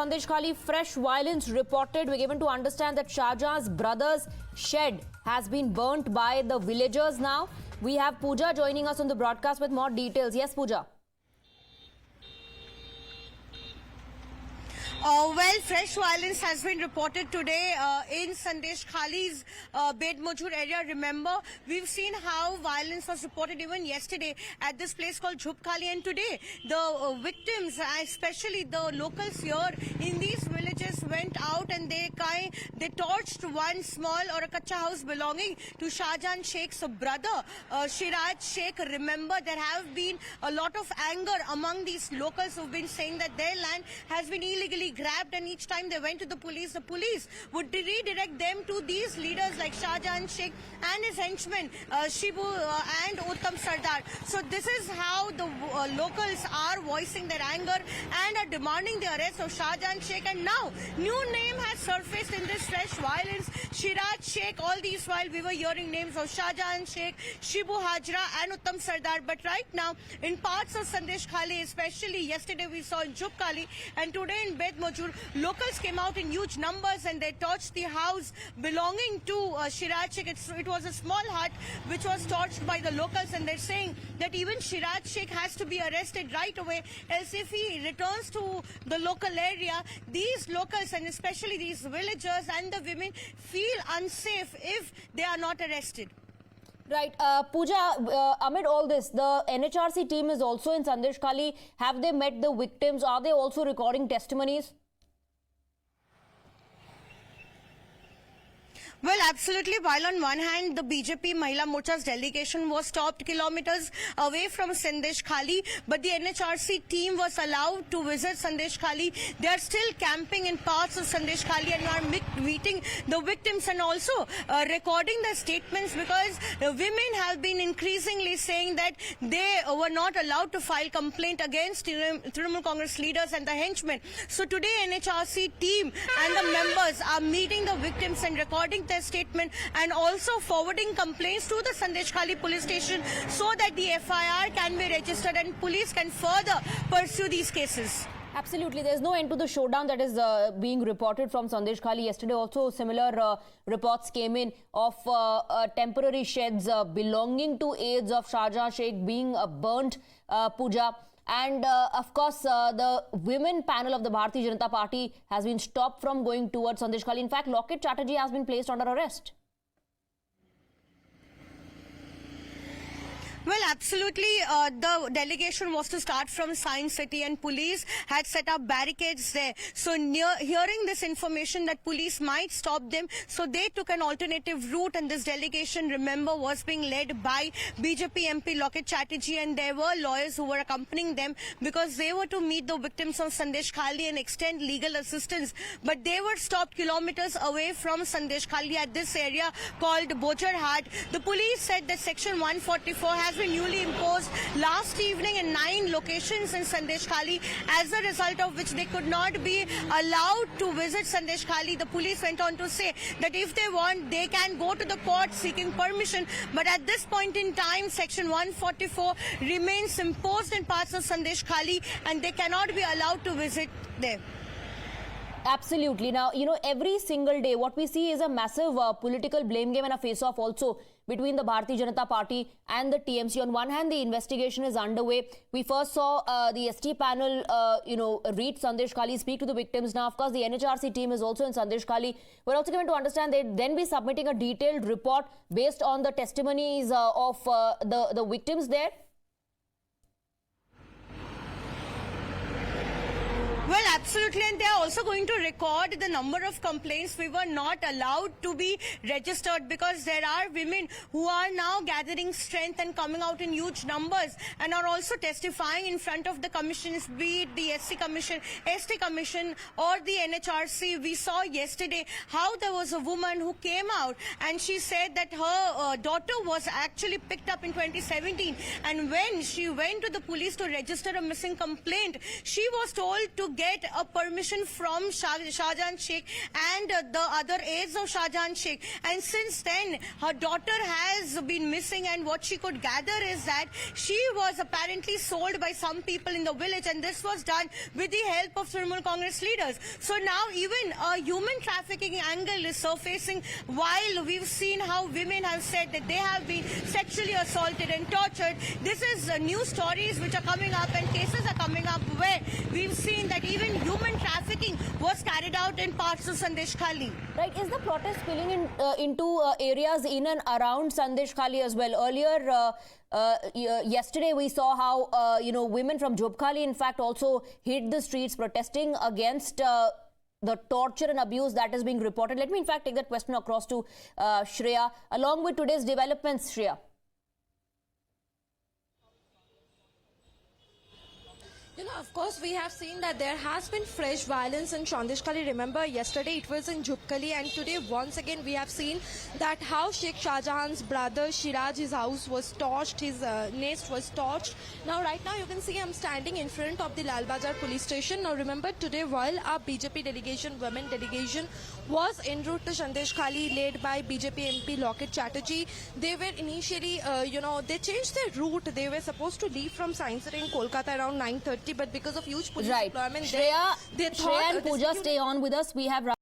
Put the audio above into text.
Sandeshkhali, fresh violence reported. We're given to understand that Shahjahan's brother's shed has been burnt by the villagers now. We have Pooja joining us on the broadcast with more details. Yes, Pooja. Well, fresh violence has been reported today in Sandeshkhali's Belmajur area. Remember, we've seen how violence was reported even yesterday at this place called Shahjahan, and today the victims, especially the locals here in these villages, went out and they torched one small or a kacha house belonging to Shahjahan Sheikh's brother, Shahjahan Sheikh. Remember, there have been a lot of anger among these locals who've been saying that their land has been illegally grabbed, and each time they went to the police would redirect them to these leaders like Shahjahan Sheikh and his henchmen Shibu and Uttam Sardar. So this is how the locals are voicing their anger and are demanding the arrest of Shahjahan Sheikh. And now new name has surfaced in this fresh violence, Shahjahan Sheikh. All these while we were hearing names of Shahjahan Sheikh, Shibu Hajra and Uttam Sardar, but right now in parts of Sandeshkhali, especially yesterday we saw in Shahjahan and today in Belmajur, locals came out in huge numbers and they torched the house belonging to Shahjahan Sheikh. It was a small hut which was torched by the locals, and they're saying that even Shahjahan Sheikh has to be arrested right away, else if he returns to the local area, these locals and especially these villagers and the women feel unsafe if they are not arrested. Right. Pooja, amid all this, the NHRC team is also in Sandeshkhali. Have they met the victims? Are they also recording testimonies? Well, absolutely. While on one hand, the BJP Mahila Morcha's delegation was stopped kilometers away from Sandeshkhali, but the NHRC team was allowed to visit Sandeshkhali. They are still camping in parts of Sandeshkhali and are meeting the victims and also recording their statements, because women have been increasingly saying that they were not allowed to file complaint against Trinamool Congress leaders and the henchmen. So today, NHRC team and the members are meeting the victims and recording their statement and also forwarding complaints to the Sandeshkhali police station so that the FIR can be registered and police can further pursue these cases. Absolutely. There's no end to the showdown that is being reported from Sandeshkhali. Yesterday also similar reports came in of temporary sheds belonging to aides of Shahjahan Sheikh being burnt, Pooja. And of course, the women panel of the Bharatiya Janata Party has been stopped from going towards Sandeshkhali. In fact, Locket Chatterjee has been placed under arrest. Well, absolutely. The delegation was to start from Science City and police had set up barricades there. So hearing this information that police might stop them, so they took an alternative route, and this delegation, remember, was being led by BJP MP Locket Chatterjee, and there were lawyers who were accompanying them because they were to meet the victims of Sandeshkhali and extend legal assistance. But they were stopped kilometers away from Sandeshkhali at this area called Bojarhat. The police said that Section 144 has been newly imposed last evening in 9 locations in Sandeshkhali, as a result of which they could not be allowed to visit Sandeshkhali. The police went on to say that if they want, they can go to the court seeking permission, but at this point in time, Section 144 remains imposed in parts of Sandeshkhali and they cannot be allowed to visit there. Absolutely. Now, you know, every single day what we see is a massive political blame game and a face-off also between the Bharatiya Janata Party and the TMC. On one hand, the investigation is underway. We first saw the ST panel, reach Sandeshkhali, speak to the victims. Now, of course, the NHRC team is also in Sandeshkhali. We're also given to understand they'd then be submitting a detailed report based on the testimonies of the victims there. Well, absolutely, and they are also going to record the number of complaints we were not allowed to be registered, because there are women who are now gathering strength and coming out in huge numbers and are also testifying in front of the commissions, be it the SC Commission, ST Commission or the NHRC. We saw yesterday how there was a woman who came out and she said that her daughter was actually picked up in 2017, and when she went to the police to register a missing complaint, she was told to get a permission from Shahjahan Sheikh and the other aides of Shahjahan Sheikh. And since then, her daughter has been missing, and what she could gather is that she was apparently sold by some people in the village, and this was done with the help of Trinamool Congress leaders. So now even a human trafficking angle is surfacing, while we've seen how women have said that they have been sexually assaulted and tortured. This is new stories which are coming up, and cases are coming up where we've seen that even human trafficking was carried out in parts of Sandeshkhali. Right, is the protest spilling into areas in and around Sandeshkhali as well? Earlier, yesterday we saw how women from Jhupkhali in fact also hit the streets protesting against the torture and abuse that is being reported. Let me in fact take that question across to Shreya along with today's developments. Shreya. Of course, we have seen that there has been fresh violence in Sandeshkhali. Remember, yesterday it was in Jhupkhali, and today once again we have seen that how Sheikh Shahjahan's brother Shiraj, his house was torched, his nest was torched. Now, right now you can see I'm standing in front of the Lal Bazar police station. Now, remember today while our BJP delegation, women delegation, was en route to Sandeshkhali led by BJP MP Locket Chatterjee, they were initially, they changed their route. They were supposed to leave from Science City in Kolkata around 9:30. But because of huge police deployment, Shreya, they Shreya and Pooja, stay on with us. We have